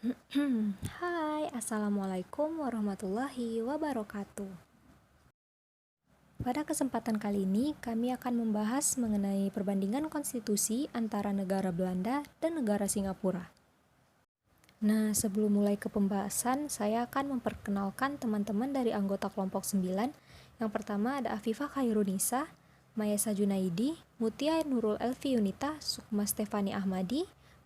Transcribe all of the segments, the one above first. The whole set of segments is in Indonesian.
Hai, Assalamualaikum warahmatullahi wabarakatuh. Pada kesempatan kali ini, kami akan membahas mengenai perbandingan konstitusi antara negara Belanda dan negara Singapura. Nah, sebelum mulai ke pembahasan, saya akan memperkenalkan teman-teman dari anggota kelompok 9. Yang pertama ada Afifah Khairunisa, Mayesa Junaidi, Mutia Nurul Elvi Yunita, Sukma Stefani Ahmadi,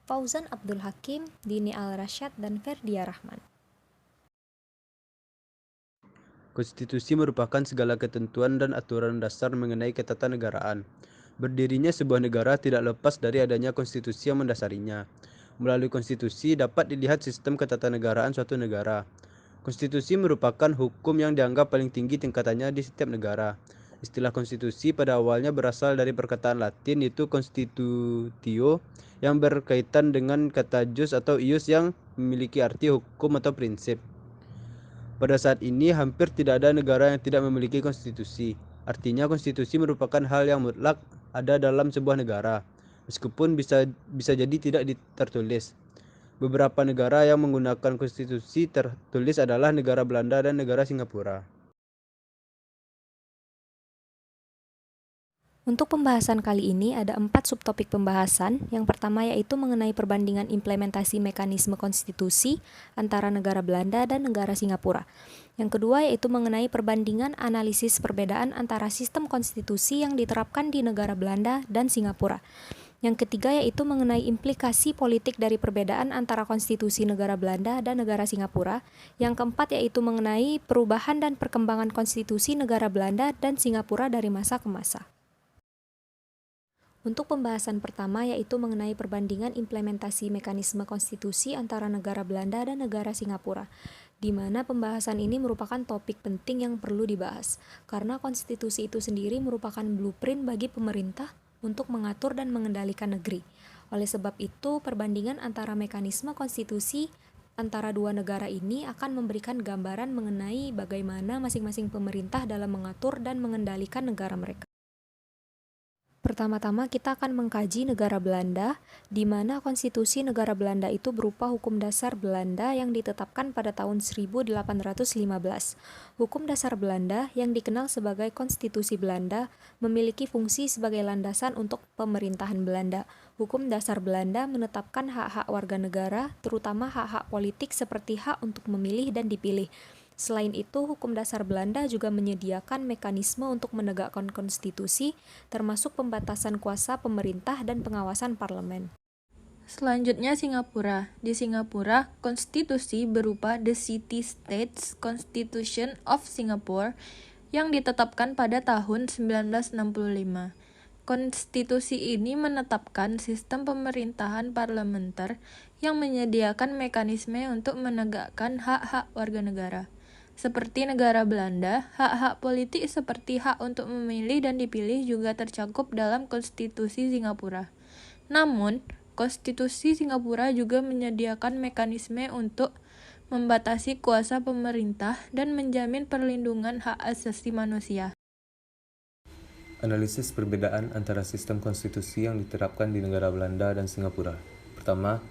Fauzan Abdul Hakim, Dini Al-Rasyad, dan Ferdia Rahman. Konstitusi merupakan segala ketentuan dan aturan dasar mengenai ketatanegaraan. Berdirinya sebuah negara tidak lepas dari adanya konstitusi yang mendasarinya. Melalui konstitusi dapat dilihat sistem ketatanegaraan suatu negara. Konstitusi merupakan hukum yang dianggap paling tinggi tingkatannya di setiap negara. Istilah konstitusi pada awalnya berasal dari perkataan Latin yaitu constitutio yang berkaitan dengan kata jus atau ius yang memiliki arti hukum atau prinsip. Pada saat ini hampir tidak ada negara yang tidak memiliki konstitusi. Artinya konstitusi merupakan hal yang mutlak ada dalam sebuah negara, meskipun bisa jadi tidak tertulis. Beberapa negara yang menggunakan konstitusi tertulis adalah negara Belanda dan negara Singapura. Untuk pembahasan kali ini ada 4 subtopik pembahasan. Yang pertama yaitu mengenai perbandingan implementasi mekanisme konstitusi antara negara Belanda dan negara Singapura. Yang kedua yaitu mengenai perbandingan analisis perbedaan antara sistem konstitusi yang diterapkan di negara Belanda dan Singapura. Yang ketiga yaitu mengenai implikasi politik dari perbedaan antara konstitusi negara Belanda dan negara Singapura. Yang keempat yaitu mengenai perubahan dan perkembangan konstitusi negara Belanda dan Singapura dari masa ke masa. Untuk pembahasan pertama yaitu mengenai perbandingan implementasi mekanisme konstitusi antara negara Belanda dan negara Singapura, di mana pembahasan ini merupakan topik penting yang perlu dibahas, karena konstitusi itu sendiri merupakan blueprint bagi pemerintah untuk mengatur dan mengendalikan negeri. Oleh sebab itu, perbandingan antara mekanisme konstitusi antara dua negara ini akan memberikan gambaran mengenai bagaimana masing-masing pemerintah dalam mengatur dan mengendalikan negara mereka. Pertama-tama kita akan mengkaji negara Belanda, di mana konstitusi negara Belanda itu berupa hukum dasar Belanda yang ditetapkan pada tahun 1815. Hukum dasar Belanda yang dikenal sebagai Konstitusi Belanda memiliki fungsi sebagai landasan untuk pemerintahan Belanda. Hukum dasar Belanda menetapkan hak-hak warga negara, terutama hak-hak politik seperti hak untuk memilih dan dipilih. Selain itu, hukum dasar Belanda juga menyediakan mekanisme untuk menegakkan konstitusi, termasuk pembatasan kuasa pemerintah dan pengawasan parlemen. Selanjutnya Singapura. Di Singapura, konstitusi berupa The City States Constitution of Singapore yang ditetapkan pada tahun 1965. Konstitusi ini menetapkan sistem pemerintahan parlementer yang menyediakan mekanisme untuk menegakkan hak-hak warga negara. Seperti negara Belanda, hak-hak politik seperti hak untuk memilih dan dipilih juga tercakup dalam konstitusi Singapura. Namun, konstitusi Singapura juga menyediakan mekanisme untuk membatasi kuasa pemerintah dan menjamin perlindungan hak asasi manusia. Analisis perbedaan antara sistem konstitusi yang diterapkan di negara Belanda dan Singapura. Pertama,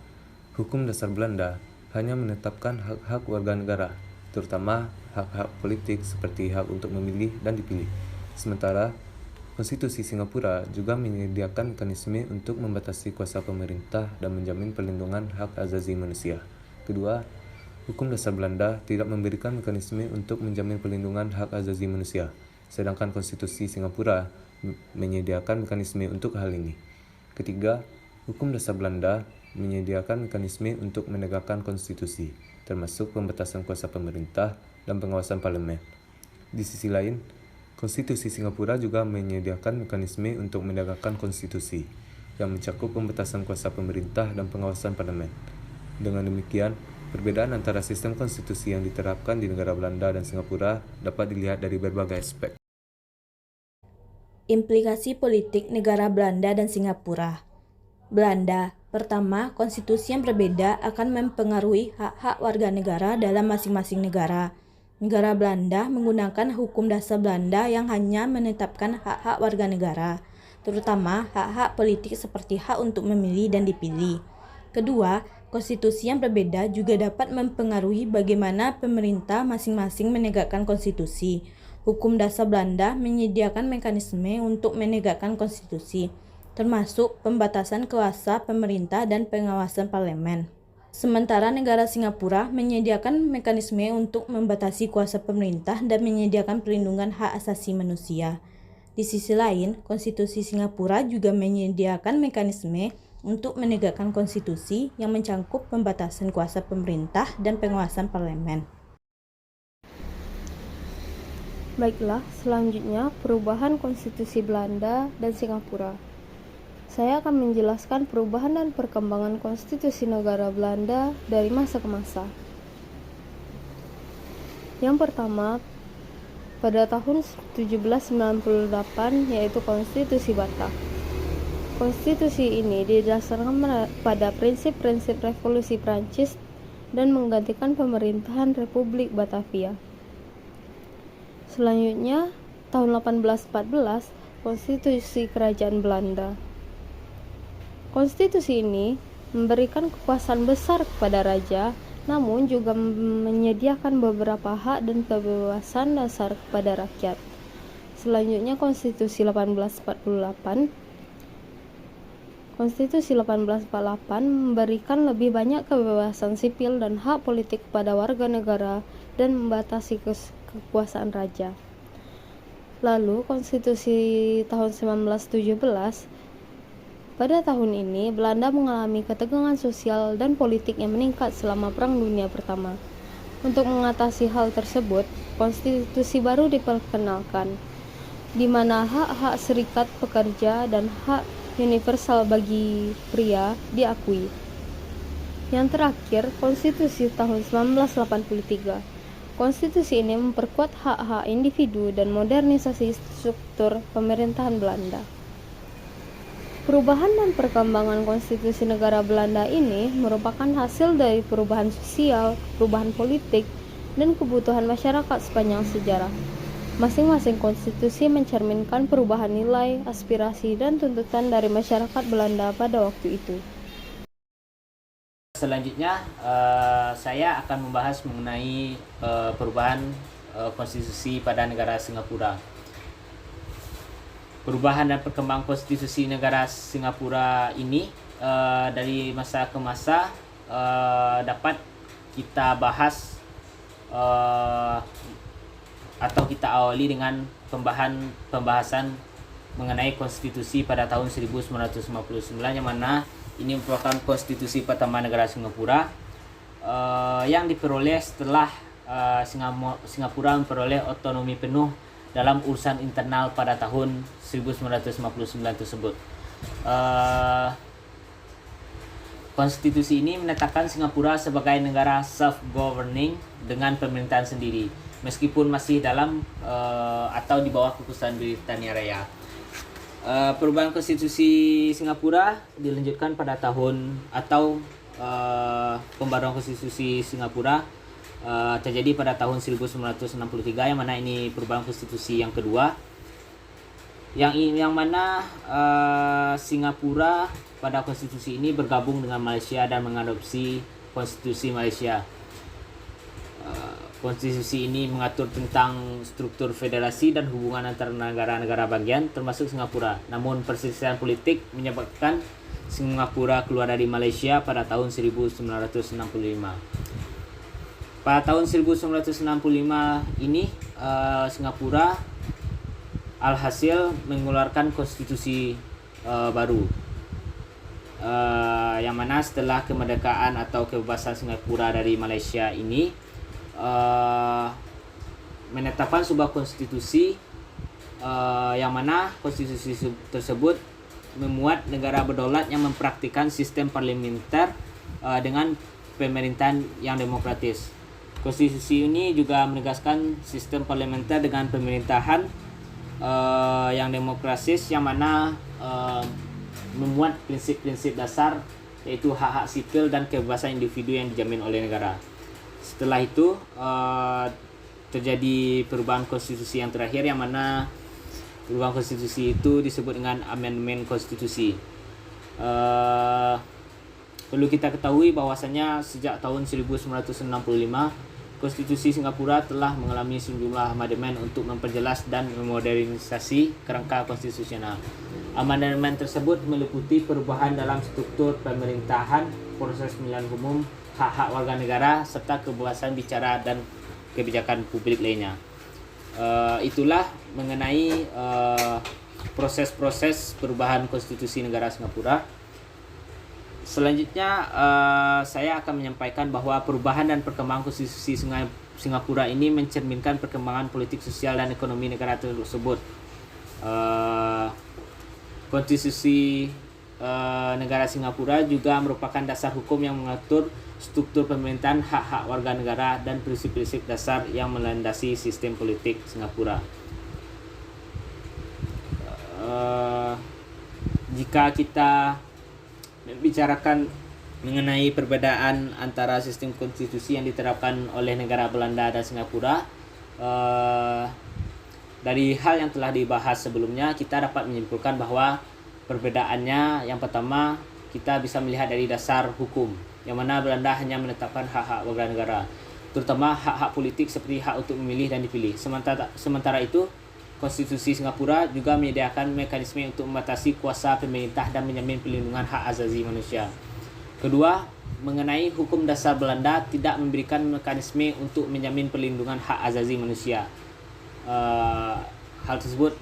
hukum dasar Belanda hanya menetapkan hak-hak warga negara, terutama hak-hak politik seperti hak untuk memilih dan dipilih. Sementara, konstitusi Singapura juga menyediakan mekanisme untuk membatasi kuasa pemerintah dan menjamin perlindungan hak asasi manusia. Kedua, hukum dasar Belanda tidak memberikan mekanisme untuk menjamin perlindungan hak asasi manusia, sedangkan konstitusi Singapura menyediakan mekanisme untuk hal ini. Ketiga, hukum dasar Belanda menyediakan mekanisme untuk menegakkan konstitusi, termasuk pembatasan kuasa pemerintah dan pengawasan parlemen. Di sisi lain, konstitusi Singapura juga menyediakan mekanisme untuk menegakkan konstitusi, yang mencakup pembatasan kuasa pemerintah dan pengawasan parlemen. Dengan demikian, perbedaan antara sistem konstitusi yang diterapkan di negara Belanda dan Singapura dapat dilihat dari berbagai aspek. Implikasi politik negara Belanda dan Singapura. Belanda, pertama, konstitusi yang berbeda akan mempengaruhi hak-hak warga negara dalam masing-masing negara. Negara Belanda menggunakan hukum dasar Belanda yang hanya menetapkan hak-hak warga negara, terutama hak-hak politik seperti hak untuk memilih dan dipilih. Kedua, konstitusi yang berbeda juga dapat mempengaruhi bagaimana pemerintah masing-masing menegakkan konstitusi. Hukum dasar Belanda menyediakan mekanisme untuk menegakkan konstitusi, termasuk pembatasan kuasa pemerintah dan pengawasan parlemen. Sementara negara Singapura menyediakan mekanisme untuk membatasi kuasa pemerintah dan menyediakan perlindungan hak asasi manusia. Di sisi lain, konstitusi Singapura juga menyediakan mekanisme untuk menegakkan konstitusi yang mencakup pembatasan kuasa pemerintah dan pengawasan parlemen. Baiklah, selanjutnya perubahan konstitusi Belanda dan Singapura. Saya akan menjelaskan perubahan dan perkembangan konstitusi negara Belanda dari masa ke masa. Yang pertama, pada tahun 1798 yaitu Konstitusi Batak. Konstitusi ini didasarkan pada prinsip-prinsip revolusi Prancis dan menggantikan pemerintahan Republik Batavia. Selanjutnya, tahun 1814, Konstitusi Kerajaan Belanda. Konstitusi ini memberikan kekuasaan besar kepada raja, namun juga menyediakan beberapa hak dan kebebasan dasar kepada rakyat. Selanjutnya, Konstitusi 1848. Konstitusi 1848 memberikan lebih banyak kebebasan sipil dan hak politik kepada warga negara dan membatasi kekuasaan raja. Lalu, Konstitusi tahun 1917. Pada tahun ini, Belanda mengalami ketegangan sosial dan politik yang meningkat selama Perang Dunia Pertama. Untuk mengatasi hal tersebut, konstitusi baru diperkenalkan, di mana hak-hak serikat pekerja dan hak universal bagi pria diakui. Yang terakhir, konstitusi tahun 1983. Konstitusi ini memperkuat hak-hak individu dan modernisasi struktur pemerintahan Belanda. Perubahan dan perkembangan konstitusi negara Belanda ini merupakan hasil dari perubahan sosial, perubahan politik, dan kebutuhan masyarakat sepanjang sejarah. Masing-masing konstitusi mencerminkan perubahan nilai, aspirasi, dan tuntutan dari masyarakat Belanda pada waktu itu. Selanjutnya, saya akan membahas mengenai perubahan konstitusi pada negara Singapura. Perubahan dan perkembangan konstitusi negara Singapura ini dari masa ke masa dapat kita bahas atau kita awali dengan pembahasan mengenai konstitusi pada tahun 1959, yang mana ini merupakan konstitusi pertama negara Singapura yang diperoleh setelah Singapura memperoleh otonomi penuh dalam urusan internal pada tahun 1959 tersebut. Konstitusi ini menetapkan Singapura sebagai negara self-governing dengan pemerintahan sendiri, meskipun masih dalam atau di bawah kekuasaan Britania Raya. Perubahan konstitusi Singapura dilanjutkan pada tahun atau pembaruan konstitusi Singapura terjadi pada tahun 1963, yang mana ini perubahan konstitusi yang kedua, yang mana Singapura pada konstitusi ini bergabung dengan Malaysia dan mengadopsi konstitusi Malaysia. Konstitusi ini mengatur tentang struktur federasi dan hubungan antara negara-negara bagian termasuk Singapura. Namun perselisihan politik menyebabkan Singapura keluar dari Malaysia pada tahun 1965. Pada tahun 1965 ini Singapura alhasil mengeluarkan konstitusi baru, yang mana setelah kemerdekaan atau kebebasan Singapura dari Malaysia ini menetapkan sebuah konstitusi yang mana konstitusi tersebut memuat negara berdaulat yang mempraktikkan sistem parlementer dengan pemerintahan yang demokratis. Konstitusi ini juga menegaskan sistem parlementer dengan pemerintahan yang demokratis, yang mana memuat prinsip-prinsip dasar yaitu hak-hak sipil dan kebebasan individu yang dijamin oleh negara. Setelah itu terjadi perubahan konstitusi yang terakhir, yang mana perubahan konstitusi itu disebut dengan amandemen konstitusi. Perlu kita ketahui bahwasanya sejak tahun 1965, Konstitusi Singapura telah mengalami sejumlah amandemen untuk memperjelas dan memodernisasi kerangka konstitusional. Amandemen tersebut meliputi perubahan dalam struktur pemerintahan, proses pemilihan umum, hak-hak warga negara, serta kebebasan bicara dan kebijakan publik lainnya. Itulah mengenai proses-proses perubahan konstitusi negara Singapura. Selanjutnya saya akan menyampaikan bahwa perubahan dan perkembangan konstitusi Singapura ini mencerminkan perkembangan politik, sosial, dan ekonomi negara tersebut. Konstitusi negara Singapura juga merupakan dasar hukum yang mengatur struktur pemerintahan, hak-hak warga negara, dan prinsip-prinsip dasar yang melandasi sistem politik Singapura. Jika kita membicarakan mengenai perbedaan antara sistem konstitusi yang diterapkan oleh negara Belanda dan Singapura, dari hal yang telah dibahas sebelumnya, kita dapat menyimpulkan bahwa perbedaannya, yang pertama, kita bisa melihat dari dasar hukum, yang mana Belanda hanya menetapkan hak-hak warga negara, terutama hak-hak politik seperti hak untuk memilih dan dipilih. Sementara itu, Konstitusi Singapura juga menyediakan mekanisme untuk membatasi kuasa pemerintah dan menjamin perlindungan hak asasi manusia. Kedua, mengenai hukum dasar Belanda tidak memberikan mekanisme untuk menjamin perlindungan hak asasi manusia. Hal tersebut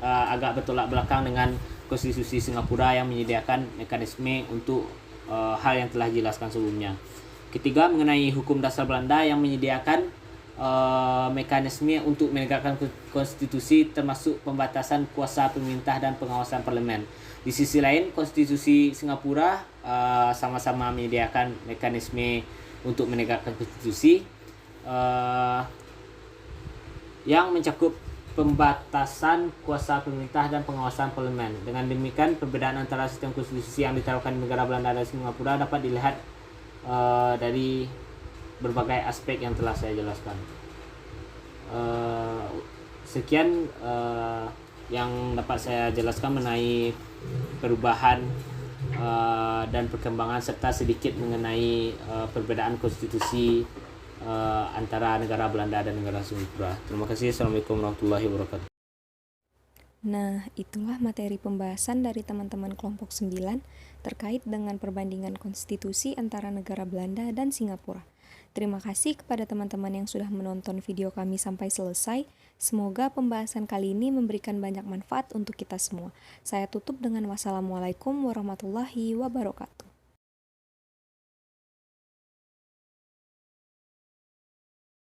agak bertolak belakang dengan Konstitusi Singapura yang menyediakan mekanisme untuk hal yang telah dijelaskan sebelumnya. Ketiga, mengenai hukum dasar Belanda yang menyediakan mekanisme untuk menegakkan konstitusi, termasuk pembatasan kuasa pemerintah dan pengawasan parlimen. Di sisi lain, Konstitusi Singapura sama-sama menyediakan mekanisme untuk menegakkan konstitusi yang mencakup pembatasan kuasa pemerintah dan pengawasan parlimen. Dengan demikian, perbedaan antara sistem konstitusi yang diterapkan di negara Belanda dan Singapura dapat dilihat dari berbagai aspek yang telah saya jelaskan. Sekian yang dapat saya jelaskan mengenai perubahan dan perkembangan, serta sedikit mengenai perbedaan konstitusi antara negara Belanda dan negara Singapura. Terima kasih. Assalamualaikum warahmatullahi wabarakatuh. Nah, itulah materi pembahasan dari teman-teman kelompok 9 terkait dengan perbandingan konstitusi antara negara Belanda dan Singapura. Terima kasih kepada teman-teman yang sudah menonton video kami sampai selesai. Semoga pembahasan kali ini memberikan banyak manfaat untuk kita semua. Saya tutup dengan wassalamualaikum warahmatullahi wabarakatuh.